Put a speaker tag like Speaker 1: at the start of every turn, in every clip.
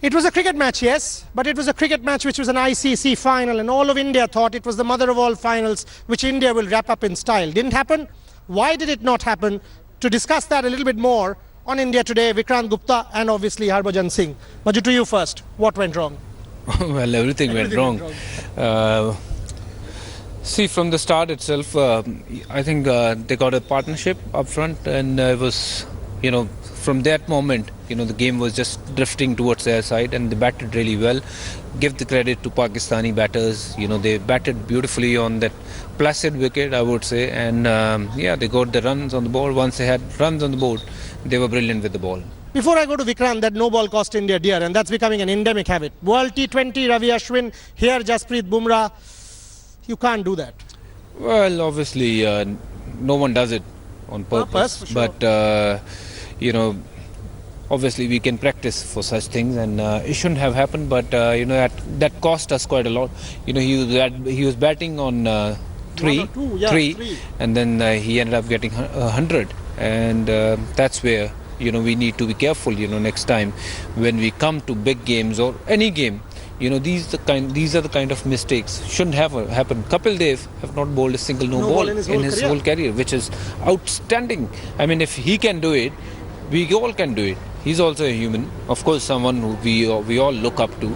Speaker 1: It was a cricket match, yes, but it was a cricket match which was an ICC final, and all of India thought it was the mother of all finals, which India will wrap up in style. Didn't happen. Why did it not happen? To discuss that a little bit more on India Today, Vikrant Gupta and obviously Harbhajan Singh. Maju, to you first. What went wrong?
Speaker 2: Well, everything went wrong. See, from the start itself, I think they got a partnership up front, and it was, from that moment, the game was just drifting towards their side, and they batted really well. Give the credit to Pakistani batters. They batted beautifully on that placid wicket, I would say, and they got the runs on the board. Once they had runs on the board, they were brilliant with the ball.
Speaker 1: Before I go to Vikrant, that no ball cost India dear, and that's becoming an endemic habit. World T20, Ravi Ashwin, here Jasprit Bumrah. You can't do that.
Speaker 2: Well, obviously, no one does it on purpose,
Speaker 1: for sure.
Speaker 2: but obviously we can practice for such things, and it shouldn't have happened. But that cost us quite a lot. He was batting on three, and then he ended up getting 100, and that's where we need to be careful. Next time when we come to big games or any game. These are the kind of mistakes shouldn't have happened. Kapil Dev have not bowled a single no ball in his whole career, which is outstanding. I mean, if he can do it, we all can do it. He's also a human, of course, someone who we all look up to.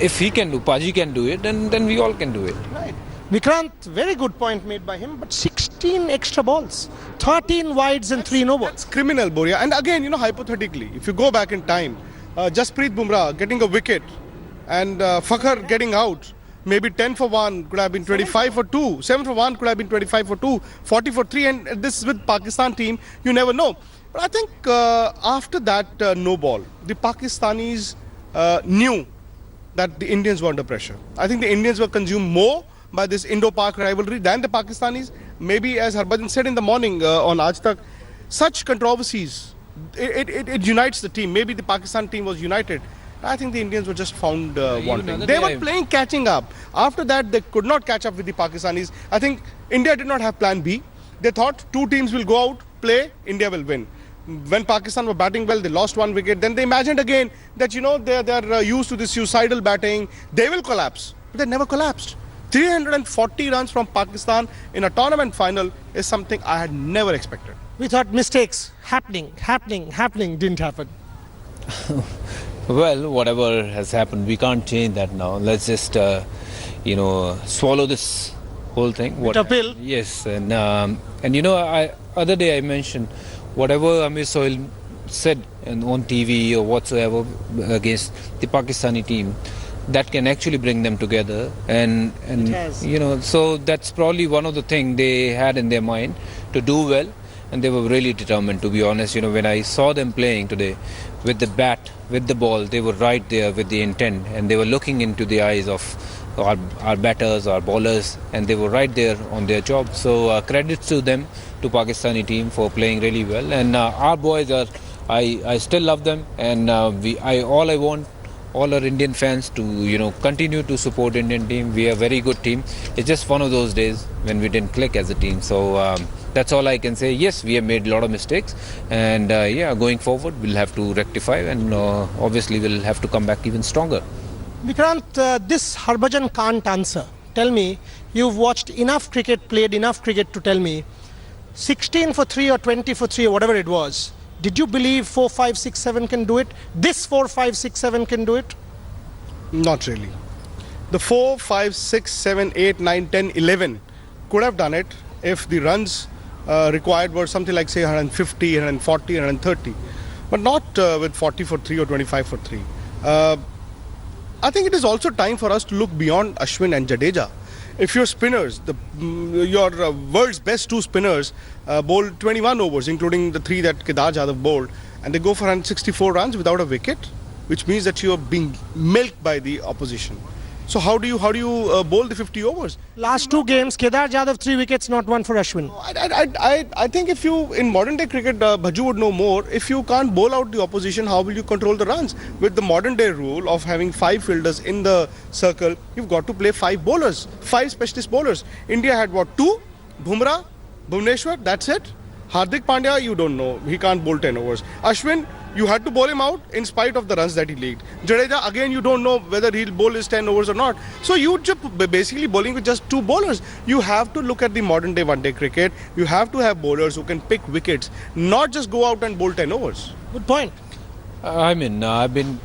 Speaker 2: If he can do, Paji can do it, then we all can do it.
Speaker 1: Right. Vikrant, very good point made by him, but 16 extra balls, 13 wides and 3 no balls.
Speaker 3: That's criminal, Boria. And again, hypothetically, if you go back in time, Jasprit Bumrah getting a wicket, and Fakhar getting out, maybe 10 for 1 could have been 25 for 2, 7 for 1 could have been 25 for 2, 40 for 3, and this is with Pakistan team, you never know. But I think after that no ball, the Pakistanis knew that the Indians were under pressure. I think the Indians were consumed more by this Indo-Pak rivalry than the Pakistanis. Maybe, as Harbhajan said in the morning on Aaj Tak, such controversies, it unites the team. Maybe the Pakistan team was united. I think the Indians were just found wanting. They were playing catching up. After that, they could not catch up with the Pakistanis. I think India did not have plan B. They thought two teams will go out, play, India will win. When Pakistan were batting well, they lost 1 wicket. Then they imagined again that, they're used to this suicidal batting. They will collapse. But they never collapsed. 340 runs from Pakistan in a tournament final is something I had never expected.
Speaker 1: We thought mistakes happening, didn't happen.
Speaker 2: Well, whatever has happened, we can't change that now. Let's just, swallow this whole thing.
Speaker 1: A pill.
Speaker 2: Yes, and other day I mentioned whatever Amir Sohail said on TV or whatsoever against the Pakistani team, that can actually bring them together, and so that's probably one of the things they had in their mind to do well. And they were really determined, to be honest. When I saw them playing today with the bat, with the ball, they were right there with the intent, and they were looking into the eyes of our batters, our bowlers, and they were right there on their job. So credits to them, to Pakistani team, for playing really well. And our boys I still love them, and I want all our Indian fans to continue to support Indian team. We are a very good team. It's just one of those days when we didn't click as a team. So that's all I can say. Yes, we have made a lot of mistakes, and going forward we'll have to rectify, and obviously we'll have to come back even stronger.
Speaker 1: Vikrant, this Harbhajan can't answer. Tell me, you've watched enough cricket, played enough cricket to tell me, 16 for 3 or 20 for 3 or whatever it was, did you believe 4, 5, 6, 7 can do it? This 4, 5, 6, 7 can do it?
Speaker 3: Not really. The 4, 5, 6, 7, 8, 9, 10, 11 could have done it if the runs required were something like, say, 150, 140, 130. But not with 40 for 3 or 25 for 3. I think it is also time for us to look beyond Ashwin and Jadeja. If your spinners, your world's best 2 spinners bowled 21 overs, including the 3 that Kedar Jadhav bowled, and they go for 164 runs without a wicket, which means that you are being milked by the opposition. So how do you bowl the 50 overs?
Speaker 1: Last 2 games, Kedar Jadhav 3 wickets, not 1 for Ashwin.
Speaker 3: I think if you, in modern day cricket, Bhaju would know more, if you can't bowl out the opposition, how will you control the runs? With the modern day rule of having 5 fielders in the circle, you've got to play 5 bowlers, 5 specialist bowlers. India had 2? Bumrah, Bhuvneshwar, that's it. Hardik Pandya, you don't know. He can't bowl 10 overs. Ashwin, You had to bowl him out in spite of the runs that he leaked. Jadeja, again, you don't know whether he'll bowl his 10 overs or not. So you just basically bowling with just 2 bowlers. You have to look at the modern day one-day cricket. You have to have bowlers who can pick wickets, not just go out and bowl 10 overs.
Speaker 1: Good point.
Speaker 2: I mean, I've been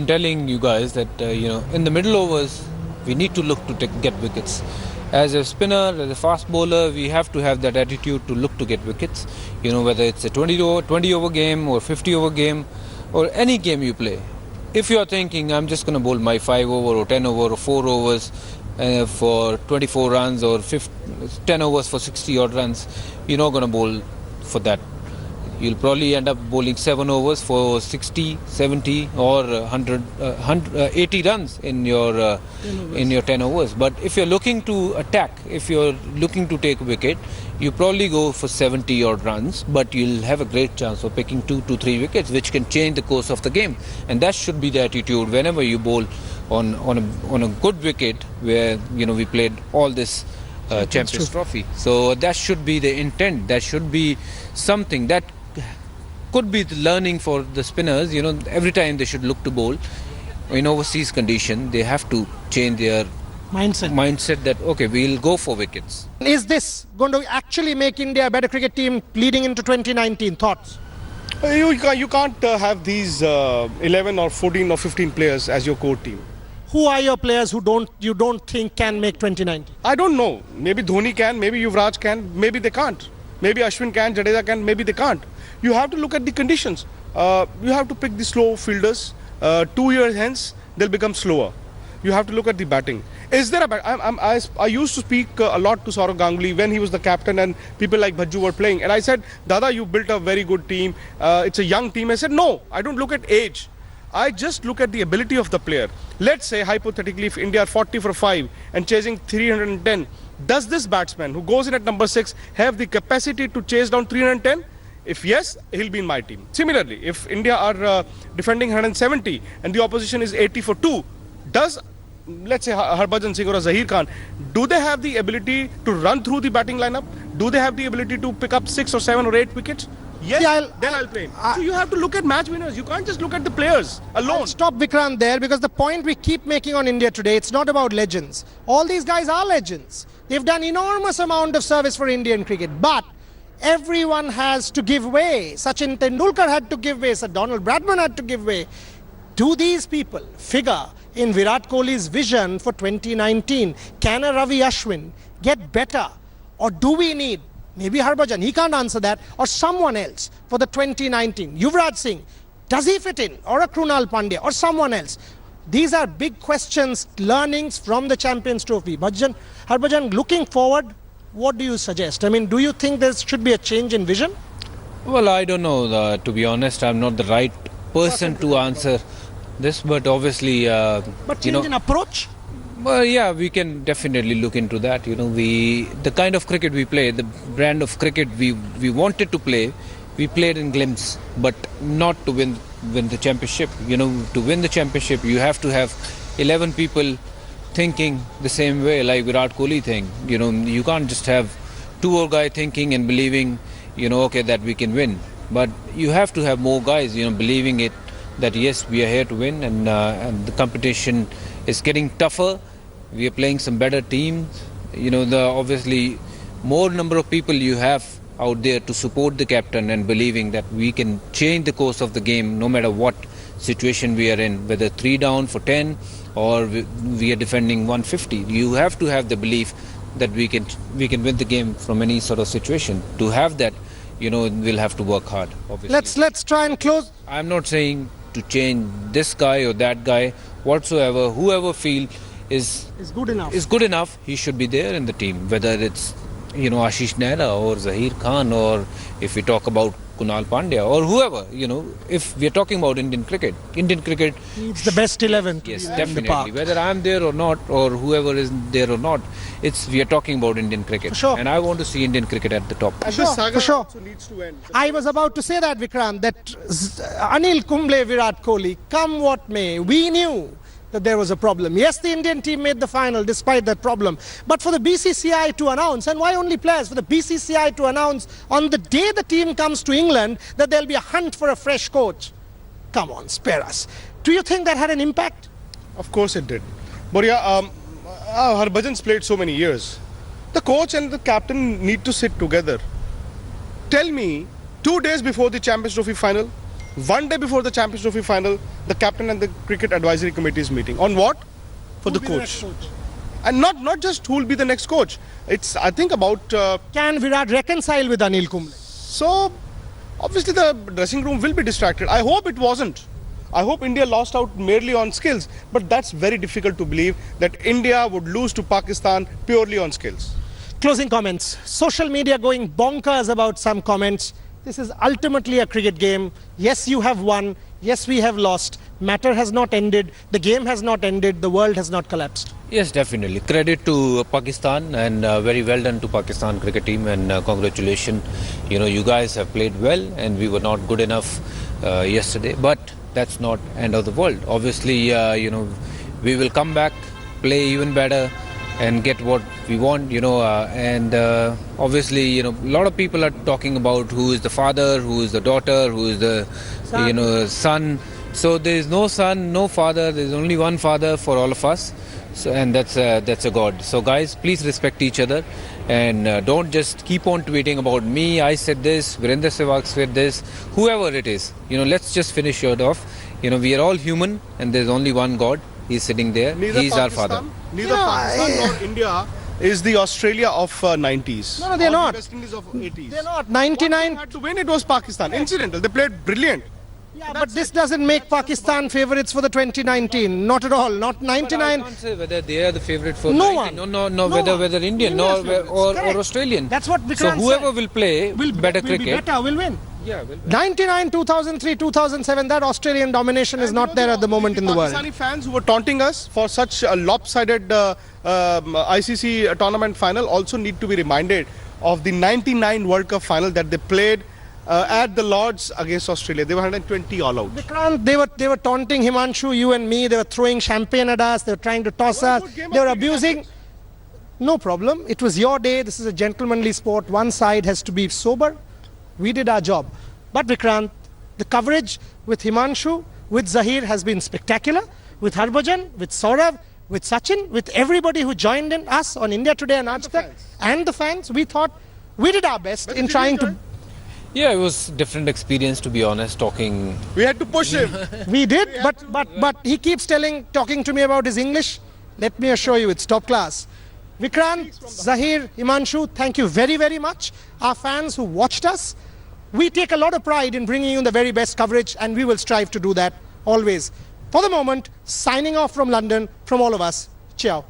Speaker 2: telling you guys that in the middle overs we need to look to get wickets. As a spinner, as a fast bowler, we have to have that attitude to look to get wickets. Whether it's a 20 over game or 50 over game or any game you play. If you are thinking I'm just going to bowl my 5 over or 10 over or 4 overs for 24 runs or 10 overs for 60 odd runs, you're not going to bowl for that. You'll probably end up bowling 7 overs for 60, 70 or 80 runs in your 10 overs. But if you're looking to attack, if you're looking to take a wicket, you probably go for 70 odd runs, but you'll have a great chance of picking 2 to 3 wickets, which can change the course of the game. And that should be the attitude whenever you bowl on a good wicket, where we played all this Champions Trophy. So that should be the intent. That should be something that could be the learning for the spinners. Every time they should look to bowl in overseas condition, they have to change their mindset that okay, we'll go for wickets.
Speaker 1: Is this going to actually make India a better cricket team leading into 2019? Thoughts?
Speaker 3: You can't have these 11 or 14 or 15 players as your core team.
Speaker 1: Who are your players who you don't think can make 2019?
Speaker 3: I don't know. Maybe Dhoni can, maybe Yuvraj can, maybe they can't. Maybe Ashwin can, Jadeja can, maybe they can't. You have to look at the conditions. You have to pick the slow fielders. 2 years hence, they'll become slower. You have to look at the batting. Is there I used to speak a lot to Saurav Ganguly when he was the captain and people like Bhajju were playing. And I said, Dada, you built a very good team. It's a young team. I said, no, I don't look at age. I just look at the ability of the player. Let's say, hypothetically, if India are 40 for 5 and chasing 310, does this batsman who goes in at number 6 have the capacity to chase down 310? If yes, he'll be in my team. Similarly, if India are defending 170 and the opposition is 80 for 2, does, let's say, Harbhajan Singh or Zahir Khan, do they have the ability to run through the batting lineup? Do they have the ability to pick up 6 or 7 or 8 wickets? Yes, then I'll play him. So you have to look at match winners. You can't just look at the players alone.
Speaker 1: I'll stop Vikrant there, because the point we keep making on India today, it's not about legends. All these guys are legends. They've done enormous amount of service for Indian cricket, but everyone has to give way. Sachin Tendulkar had to give way. Sir Donald Bradman had to give way. Do these people figure in Virat Kohli's vision for 2019? Can a Ravi Ashwin get better? Or do we need maybe Harbhajan, he can't answer that, or someone else for the 2019? Yuvraj Singh, does he fit in? Or a Krunal Pandya, or someone else? These are big questions, learnings from the Champions Trophy. Harbhajan, looking forward, what do you suggest? I mean, do you think there should be a change in vision?
Speaker 2: Well, I don't know. To be honest, I'm not the right person to answer this, but obviously,
Speaker 1: but change in approach?
Speaker 2: Well, yeah, we can definitely look into that. The kind of cricket we play, the brand of cricket we wanted to play, we played in glimpse, but not to win the championship. To win the championship, you have to have 11 people thinking the same way, like Virat Kohli thing. You can't just have 2 or guy thinking and believing, okay, that we can win. But you have to have more guys, believing it, that yes, we are here to win, and the competition is getting tougher. We are playing some better teams. Obviously more number of people you have out there to support the captain and believing that we can change the course of the game no matter what situation we are in, whether 3 down for 10 or we are defending 150. You have to have the belief that we can win the game from any sort of situation. To have that, we'll have to work hard, obviously.
Speaker 1: Let's try and close.
Speaker 2: I'm not saying to change this guy or that guy whatsoever. Whoever feel is good enough, he should be there in the team, whether it's Ashish Nehra or Zahir Khan, or if we talk about Kunal Pandya or whoever. If we are talking about Indian cricket
Speaker 1: It's the best 11.
Speaker 2: Yes, definitely. Whether I'm there or not, or whoever is there or not, we are talking about Indian cricket.
Speaker 1: For sure.
Speaker 2: And I want to see Indian cricket at the top.
Speaker 3: And this saga
Speaker 1: for sure.
Speaker 3: also needs to end.
Speaker 1: I was about to say that, Vikrant, that Anil Kumble, Virat Kohli, come what may, we knew that there was a problem. Yes, the Indian team made the final despite that problem. But for the BCCI to announce, and why only players, for the BCCI to announce on the day the team comes to England that there'll be a hunt for a fresh coach. Come on, spare us. Do you think that had an impact?
Speaker 3: Of course it did. But yeah, Harbhajan's played so many years. The coach and the captain need to sit together. Tell me, 2 days before the Champions Trophy final, 1 day before the Champions Trophy final, the captain and the cricket advisory committee is meeting. On what? For the coach. And not just who will be the next coach. It's, I think, about...
Speaker 1: Can Virat reconcile with Anil Kumble?
Speaker 3: So, obviously the dressing room will be distracted. I hope it wasn't. I hope India lost out merely on skills. But that's very difficult to believe that India would lose to Pakistan purely on skills.
Speaker 1: Closing comments. Social media going bonkers about some comments. This is ultimately a cricket game. Yes, you have won. Yes, we have lost. Matter has not ended. The game has not ended. The world has not collapsed.
Speaker 2: Yes, definitely. Credit to Pakistan and very well done to Pakistan cricket team and congratulations. You know, you guys have played well and we were not good enough yesterday. But that's not end of the world. Obviously, you know, we will come back, play even better and get what we want, you know, and obviously, you know, a lot of people are talking about who is the father, who is the daughter, who is the, you know, son. So there is no son, no father, there is only one father for all of us. So, and that's a God. So guys, please respect each other and don't just keep on tweeting about me, I said this, Virender Sehwag said this, whoever it is. You know, let's just finish it off. You know, we are all human and there's only one God. He's sitting there. He's our father.
Speaker 3: Neither Pakistan nor India is the Australia of 90s.
Speaker 1: No, they're not.
Speaker 3: The West Indies of 80s.
Speaker 1: They're not. 99.
Speaker 3: Had to win, it was Pakistan. Incidental. They played brilliant.
Speaker 1: Yeah, but this doesn't make Pakistan favourites for the 2019. Not at all. Not 99.
Speaker 2: I can't say whether they are the favourite for
Speaker 1: No
Speaker 2: 19.
Speaker 1: one.
Speaker 2: No, whether Indian or
Speaker 1: Correct.
Speaker 2: Australian.
Speaker 1: That's what
Speaker 2: So
Speaker 1: Vikrant
Speaker 2: whoever
Speaker 1: said.
Speaker 2: will play better
Speaker 1: will be
Speaker 2: cricket.
Speaker 1: better, will win.
Speaker 2: Yeah, will.
Speaker 1: 99, 2003, 2007, that Australian domination is not there at the moment in the world.
Speaker 3: Pakistani fans who were taunting us for such a lopsided ICC tournament final also need to be reminded of the 99 World Cup final that they played at the Lords against Australia. They were 120 all out.
Speaker 1: Vikrant, they were taunting Himanshu, you and me. They were throwing champagne at us. They were trying to toss us. They were abusing. No problem. It was your day. This is a gentlemanly sport. One side has to be sober. We did our job. But Vikrant, the coverage with Himanshu, with Zahir has been spectacular. With Harbhajan, with Saurav, with Sachin, with everybody who joined in us on India Today and Aaj Tak, and the fans, we thought we did our best in trying to...
Speaker 2: Yeah, it was different experience to be honest. Talking.
Speaker 3: We had to push him.
Speaker 1: We did, but he keeps talking to me about his English. Let me assure you, it's top class. Vikrant, Zahir, Himanshu, thank you very, very much. Our fans who watched us, we take a lot of pride in bringing you the very best coverage and we will strive to do that always. For the moment, signing off from London, from all of us, ciao.